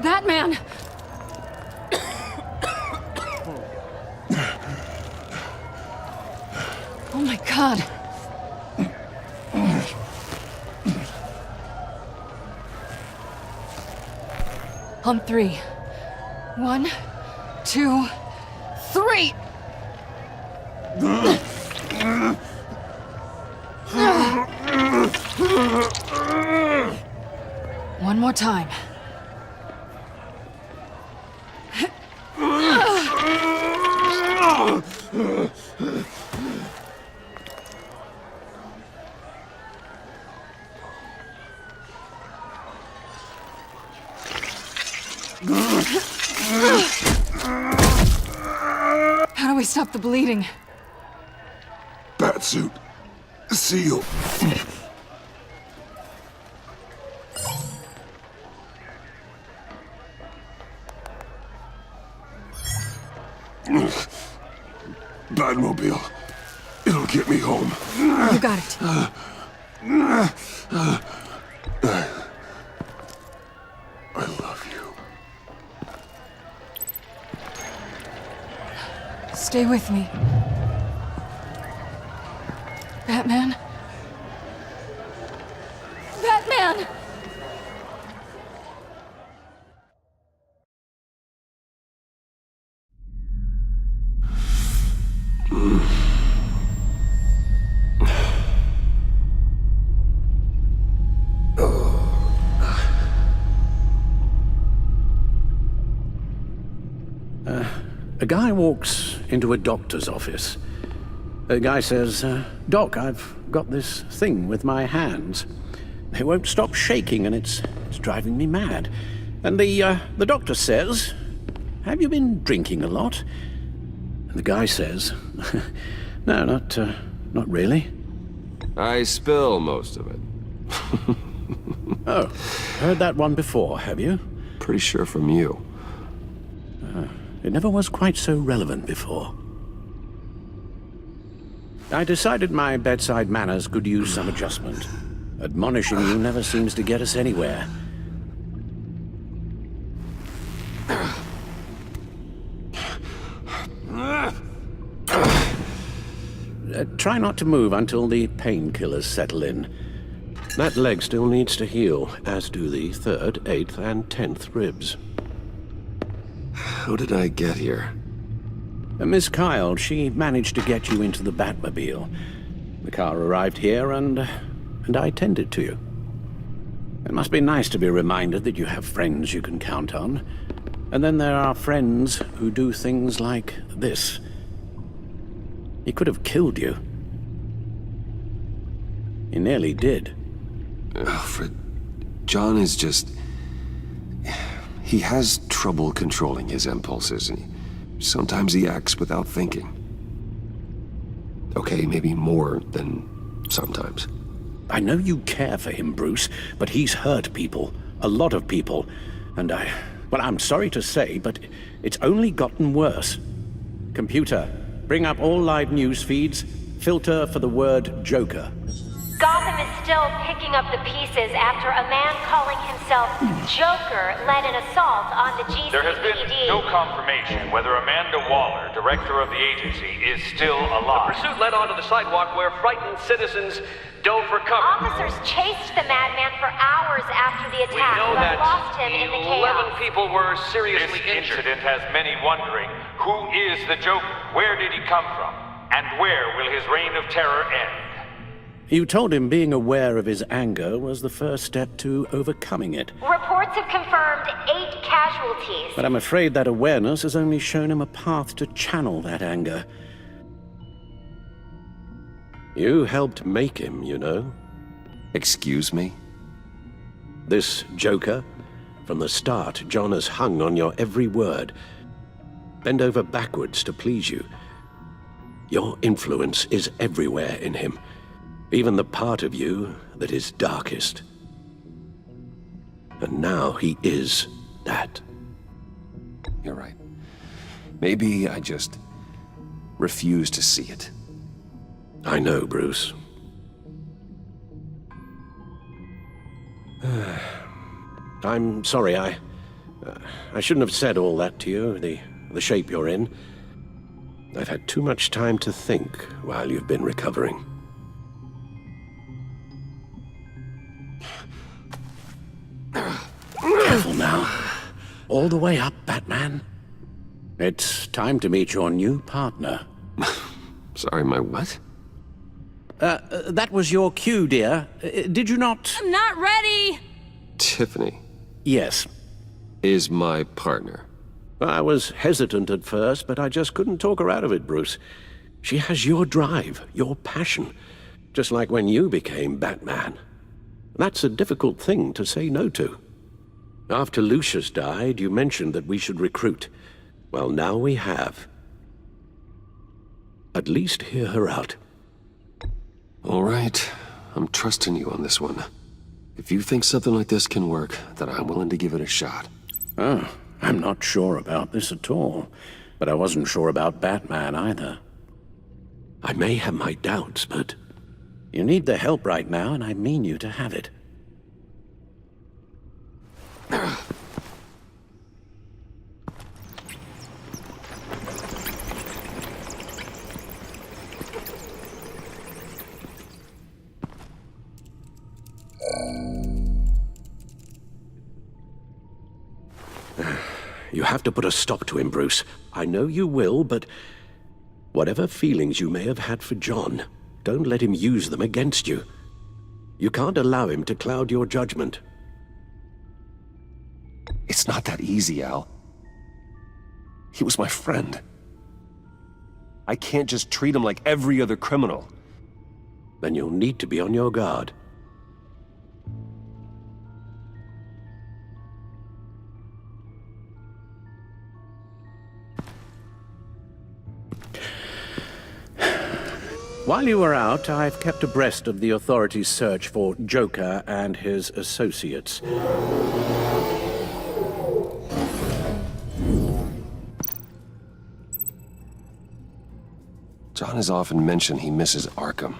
That man! Oh my God! On three. 1, 2, 3! One more time. How do we stop the bleeding? Batsuit. Seal. Batmobile. It'll get me home. You got it. I love you. Stay with me. Batman? Batman! A guy walks into a doctor's office. The guy says, Doc, I've got this thing with my hands. They won't stop shaking and it's driving me mad. And the doctor says, have you been drinking a lot? And the guy says, no, not really. I spill most of it. Oh, heard that one before, have you? Pretty sure from you. It never was quite so relevant before. I decided my bedside manners could use some adjustment. Admonishing you never seems to get us anywhere. Try not to move until the painkillers settle in. That leg still needs to heal, as do the 3rd, 8th, and 10th ribs. How did I get here? Miss Kyle, she managed to get you into the Batmobile. The car arrived here and I tended to you. It must be nice to be reminded that you have friends you can count on. And then there are friends who do things like this. He could have killed you. He nearly did. Alfred, John is just... He has trouble controlling his impulses, and sometimes he acts without thinking. Okay, maybe more than sometimes. I know you care for him, Bruce, but he's hurt people. A lot of people. And well, I'm sorry to say, but it's only gotten worse. Computer, bring up all live news feeds. Filter for the word Joker. Gotham is still picking up the pieces after a man calling himself Joker led an assault on the GCPD. There has been no confirmation whether Amanda Waller, director of the agency, is still alive. The pursuit led onto the sidewalk where frightened citizens dove for cover. Officers chased the madman for hours after the We attack, know but that lost him in the 11 chaos. people were This seriously injured. incident has many wondering, who is the Joker? Where did he come from? And where will his reign of terror end? You told him being aware of his anger was the first step to overcoming it. Reports have confirmed 8 casualties. But I'm afraid that awareness has only shown him a path to channel that anger. You helped make him, you know. Excuse me? This Joker? From the start, John has hung on your every word. Bend over backwards to please you. Your influence is everywhere in him, even the part of you that is darkest. And now he is that. You're right. Maybe I just refuse to see it. I know, Bruce. I'm sorry, I shouldn't have said all that to you, the shape you're in. I've had too much time to think while you've been recovering. Careful now. All the way up, Batman. It's time to meet your new partner. Sorry, my what? That was your cue, dear. Did you not? I'm not ready! Tiffany Yes. is my partner. I was hesitant at first, but I just couldn't talk her out of it, Bruce. She has your drive, your passion, just like when you became Batman. That's a difficult thing to say no to. After Lucius died, you mentioned that we should recruit. Well, now we have. At least hear her out. All right, I'm trusting you on this one. If you think something like this can work, then I'm willing to give it a shot. Oh, I'm not sure about this at all. But I wasn't sure about Batman either. I may have my doubts, but you need the help right now, and I mean you to have it. You have to put a stop to him, Bruce. I know you will, but whatever feelings you may have had for John, don't let him use them against you. You can't allow him to cloud your judgment. It's not that easy, Al. He was my friend. I can't just treat him like every other criminal. Then you'll need to be on your guard. While you were out, I've kept abreast of the authorities' search for Joker and his associates. John has often mentioned he misses Arkham.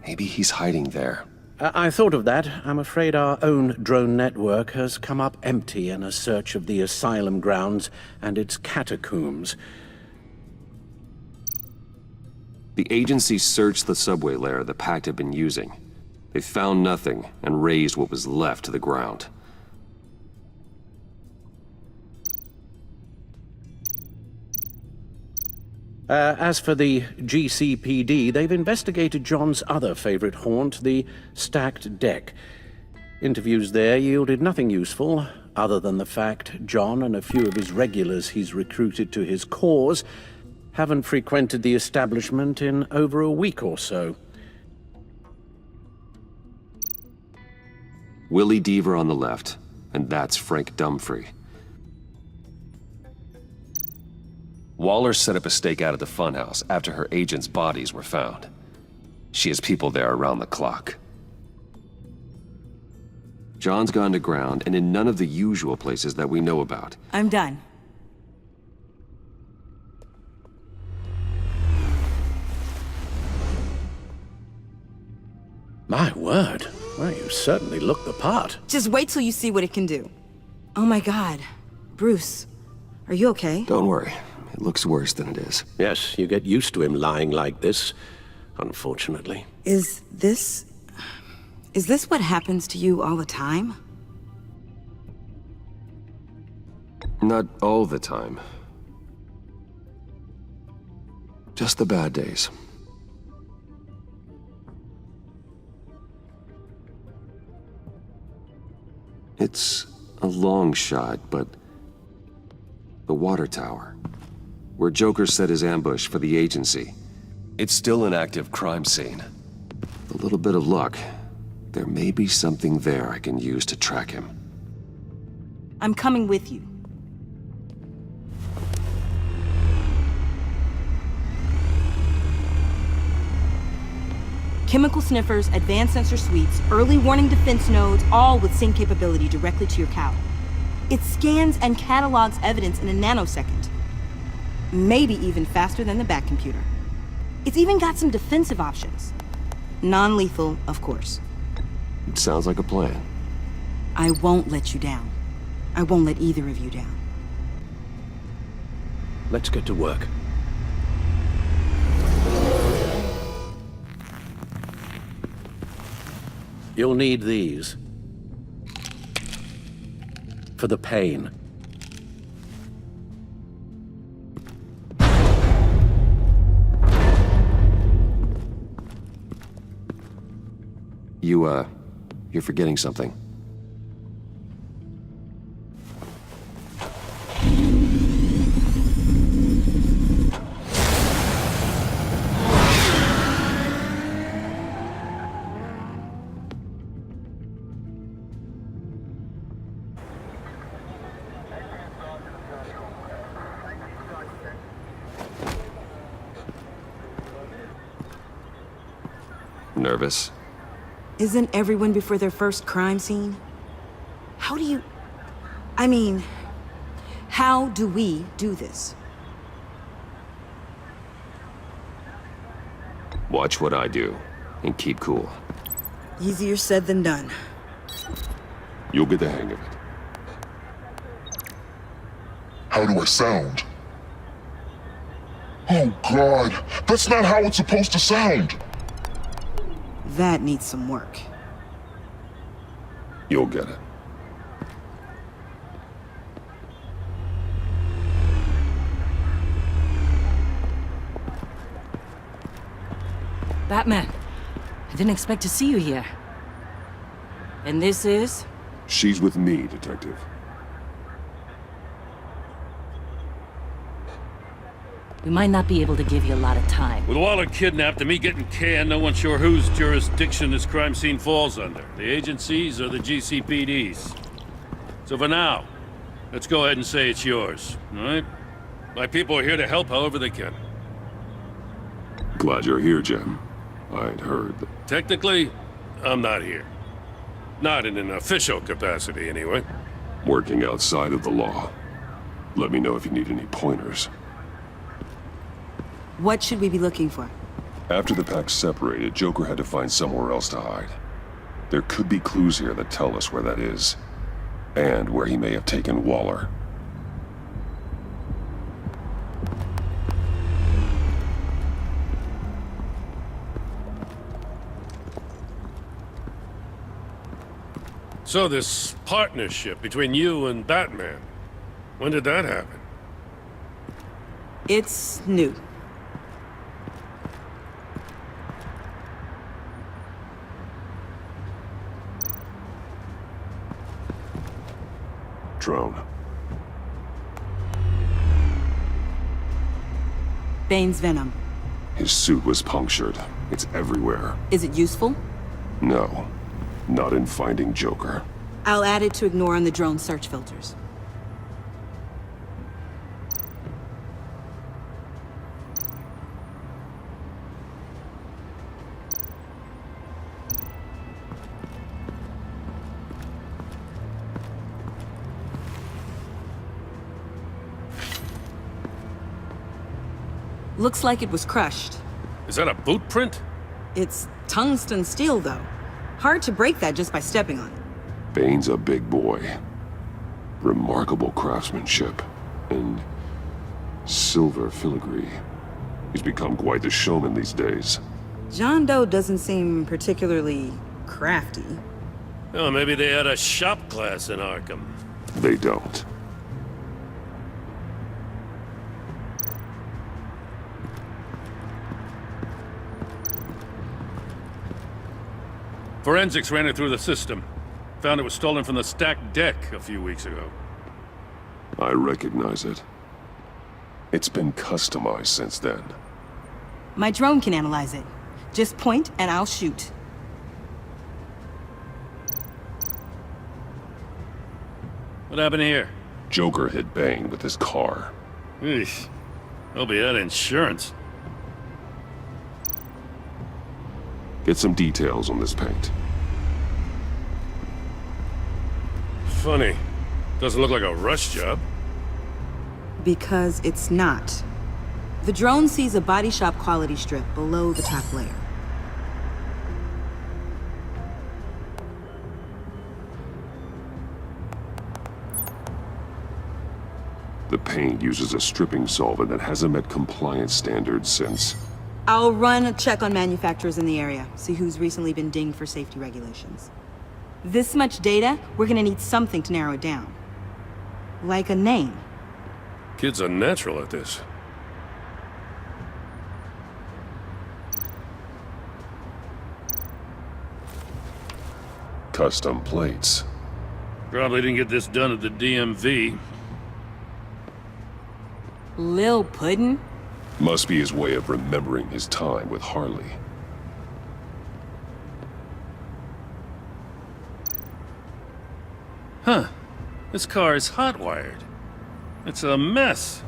Maybe he's hiding there. I thought of that. I'm afraid our own drone network has come up empty in a search of the asylum grounds and its catacombs. The agency searched the subway lair the Pact had been using. They found nothing and razed what was left to the ground. As for the GCPD, they've investigated John's other favorite haunt, the stacked deck. Interviews there yielded nothing useful, other than the fact John and a few of his regulars he's recruited to his cause haven't frequented the establishment in over a week or so. Willie Deaver on the left, and that's Frank Dumfrey. Waller set up a stakeout at the funhouse after her agents' bodies were found. She has people there around the clock. John's gone to ground and in none of the usual places that we know about. I'm done. My word. Well, you certainly look the part. Just wait till you see what it can do. Oh my God. Bruce, are you okay? Don't worry. It looks worse than it is. Yes, you get used to him lying like this, unfortunately. Is this what happens to you all the time? Not all the time. Just the bad days. It's a long shot, but the water tower, where Joker set his ambush for the agency, it's still an active crime scene. With a little bit of luck, There may be something there I can use to track him. I'm coming with you. Chemical sniffers, advanced sensor suites, early warning defense nodes, all with sync capability directly to your cow. It scans and catalogs evidence in a nanosecond. Maybe even faster than the Bat computer. It's even got some defensive options. Non-lethal, of course. It sounds like a plan. I won't let you down. I won't let either of you down. Let's get to work. You'll need these. For the pain. You're forgetting something. Nervous? Isn't everyone before their first crime scene? How do we do this? Watch what I do, and keep cool. Easier said than done. You'll get the hang of it. How do I sound? Oh God, that's not how it's supposed to sound! That needs some work. You'll get it. Batman, I didn't expect to see you here. And this is? She's with me, Detective. We might not be able to give you a lot of time. With Waller kidnapped and me getting canned, no one's sure whose jurisdiction this crime scene falls under. The agencies or the GCPD's. So for now, let's go ahead and say it's yours, all right? My people are here to help however they can. Glad you're here, Jim. I'd heard that. Technically, I'm not here. Not in an official capacity, anyway. Working outside of the law. Let me know if you need any pointers. What should we be looking for? After the pack separated, Joker had to find somewhere else to hide. There could be clues here that tell us where that is. And where he may have taken Waller. So this partnership between you and Batman, when did that happen? It's new. Drone. Bane's venom. His suit was punctured. It's everywhere. Is it useful? No. Not in finding Joker. I'll add it to ignore on the drone search filters. Looks like it was crushed. Is that a boot print? It's tungsten steel, though. Hard to break that just by stepping on it. Bane's a big boy. Remarkable craftsmanship. And silver filigree. He's become quite the showman these days. John Doe doesn't seem particularly crafty. Oh, maybe they had a shop class in Arkham. They don't. Forensics ran it through the system. Found it was stolen from the stacked deck a few weeks ago. I recognize it. It's been customized since then. My drone can analyze it. Just point and I'll shoot. What happened here? Joker hit Bane with his car. Eesh. Hope he had insurance. Get some details on this paint. Funny. Doesn't look like a rush job. Because it's not. The drone sees a body shop quality strip below the top layer. The paint uses a stripping solvent that hasn't met compliance standards since... I'll run a check on manufacturers in the area, see who's recently been dinged for safety regulations. This much data, we're gonna need something to narrow it down. Like a name. Kid's a natural at this. Custom plates. Probably didn't get this done at the DMV. Lil Puddin'? Must be his way of remembering his time with Harley. Huh. This car is hot-wired. It's a mess.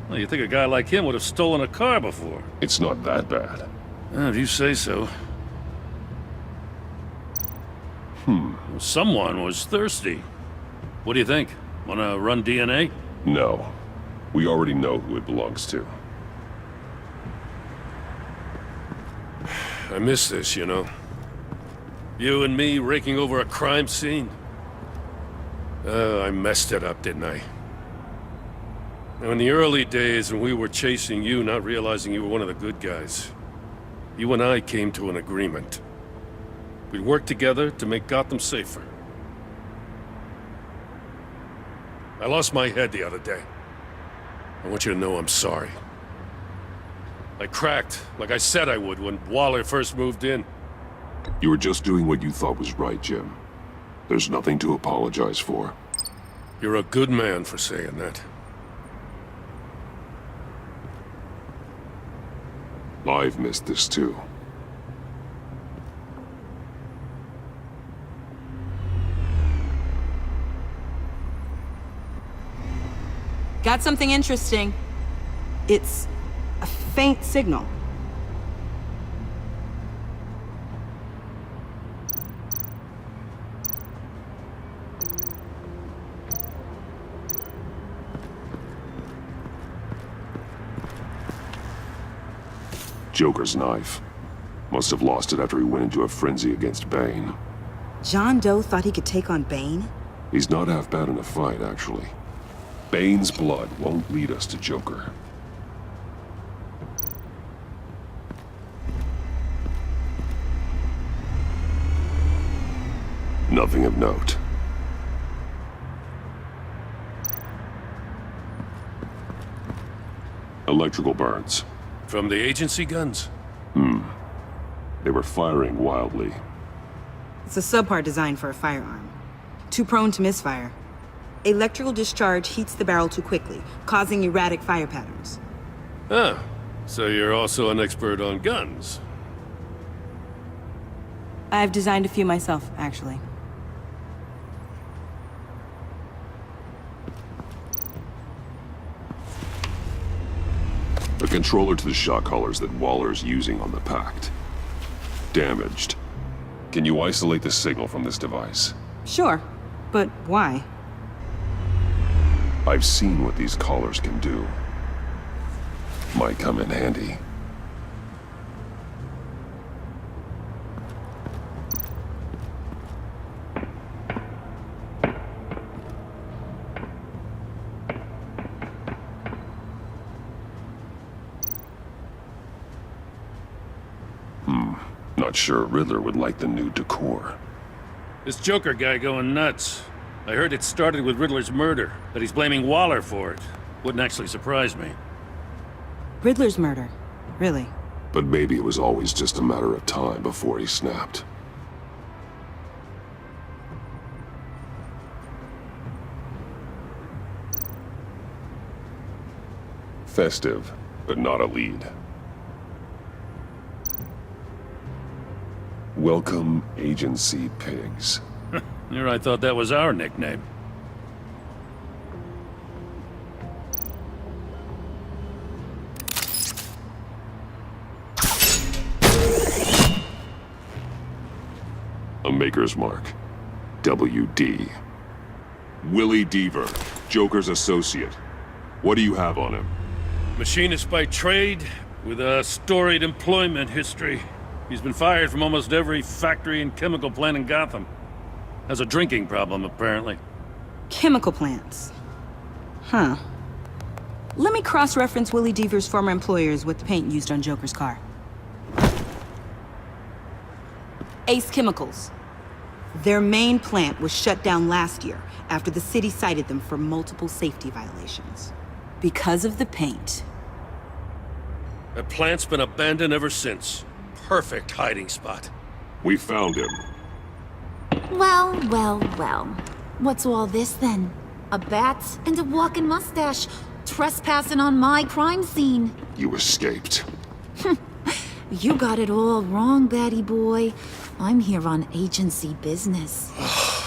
Well, you'd think a guy like him would have stolen a car before. It's not that bad. If you say so. Someone was thirsty. What do you think? Wanna run DNA? No. We already know who it belongs to. I miss this, you know. You and me raking over a crime scene. I messed it up, didn't I? Now, in the early days when we were chasing you, not realizing you were one of the good guys, you and I came to an agreement. We'd work together to make Gotham safer. I lost my head the other day. I want you to know I'm sorry. I cracked, like I said I would when Waller first moved in. You were just doing what you thought was right, Jim. There's nothing to apologize for. You're a good man for saying that. I've missed this too. Got something interesting. It's a faint signal. Joker's knife. Must have lost it after he went into a frenzy against Bane. John Doe thought he could take on Bane? He's not half bad in a fight, actually. Bane's blood won't lead us to Joker. Nothing of note. Electrical burns. From the agency guns? They were firing wildly. It's a subpart designed for a firearm. Too prone to misfire. Electrical discharge heats the barrel too quickly, causing erratic fire patterns. Ah, so you're also an expert on guns. I've designed a few myself, actually. A controller to the shock collars that Waller's using on the Pact. Damaged. Can you isolate the signal from this device? Sure, but why? I've seen what these collars can do. Might come in handy. Not sure Riddler would like the new decor. This Joker guy going nuts. I heard it started with Riddler's murder, that he's blaming Waller for it. Wouldn't actually surprise me. Riddler's murder? Really? But maybe it was always just a matter of time before he snapped. Festive, but not a lead. Welcome, Agency Pigs. Here I thought that was our nickname. A maker's mark. WD. Willie Deaver, Joker's associate. What do you have on him? Machinist by trade, with a storied employment history. He's been fired from almost every factory and chemical plant in Gotham. Has a drinking problem, apparently. Chemical plants. Huh. Let me cross-reference Willie Deaver's former employers with the paint used on Joker's car. Ace Chemicals. Their main plant was shut down last year after the city cited them for multiple safety violations. Because of the paint. The plant's been abandoned ever since. Perfect hiding spot. We found him. Well. What's all this then? A bat and a walking mustache, trespassing on my crime scene. You escaped. You got it all wrong, Batty boy. I'm here on agency business.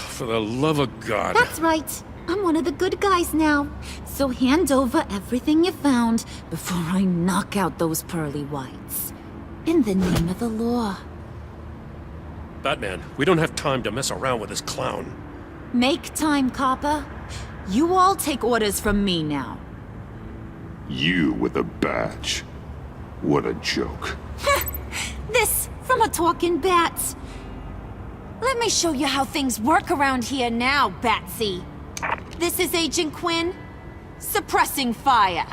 For the love of God. That's right. I'm one of the good guys now. So hand over everything you found before I knock out those pearly whites. In the name of the law. Batman, we don't have time to mess around with this clown. Make time, copper. You all take orders from me now. You with a badge. What a joke. This from a talking bat. Let me show you how things work around here now, Batsy. This is Agent Quinn. Suppressing fire.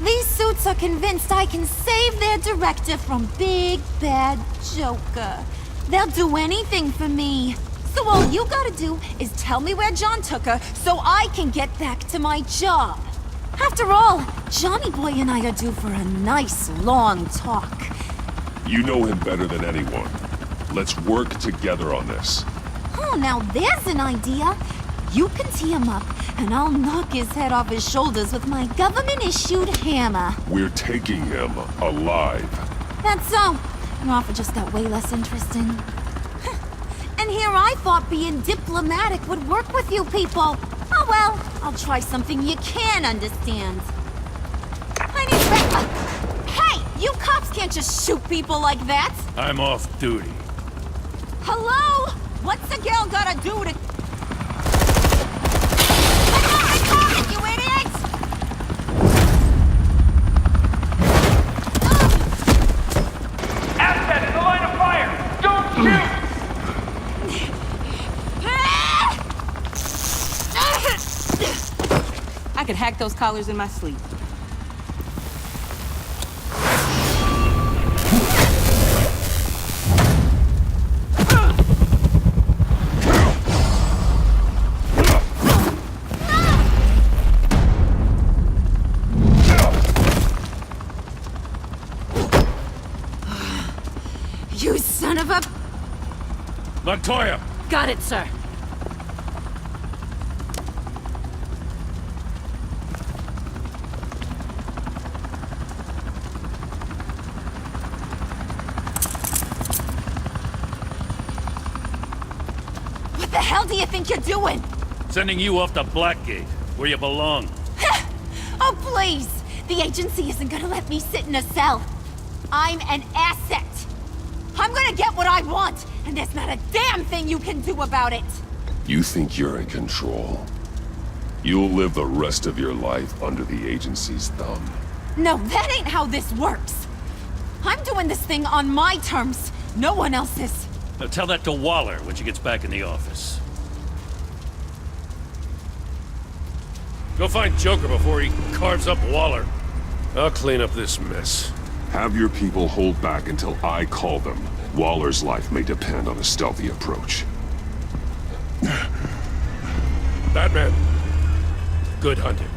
These suits are convinced I can save their director from Big Bad Joker. They'll do anything for me. So all you gotta do is tell me where John took her so I can get back to my job. After all, Johnny Boy and I are due for a nice long talk. You know him better than anyone. Let's work together on this. Oh, now there's an idea. You can tee him up, and I'll knock his head off his shoulders with my government-issued hammer. We're taking him alive. That's so. Your offer just got way less interesting. And here I thought being diplomatic would work with you people. Oh well, I'll try something you can understand. I need Hey, you cops can't just shoot people like that. I'm off duty. Hello? What's a girl gotta do to... You idiot! Asset in the line of fire! Don't shoot! I could hack those collars in my sleep. You son of a... Montoya! Got it, sir. What the hell do you think you're doing? Sending you off to Blackgate, where you belong. Oh, please! The agency isn't gonna let me sit in a cell. I'm an asset. I'm gonna get what I want, and there's not a damn thing you can do about it. You think you're in control? You'll live the rest of your life under the agency's thumb. No, that ain't how this works. I'm doing this thing on my terms. No one else's. Now tell that to Waller when she gets back in the office. Go find Joker before he carves up Waller. I'll clean up this mess. Have your people hold back until I call them. Waller's life may depend on a stealthy approach. Batman, good hunting.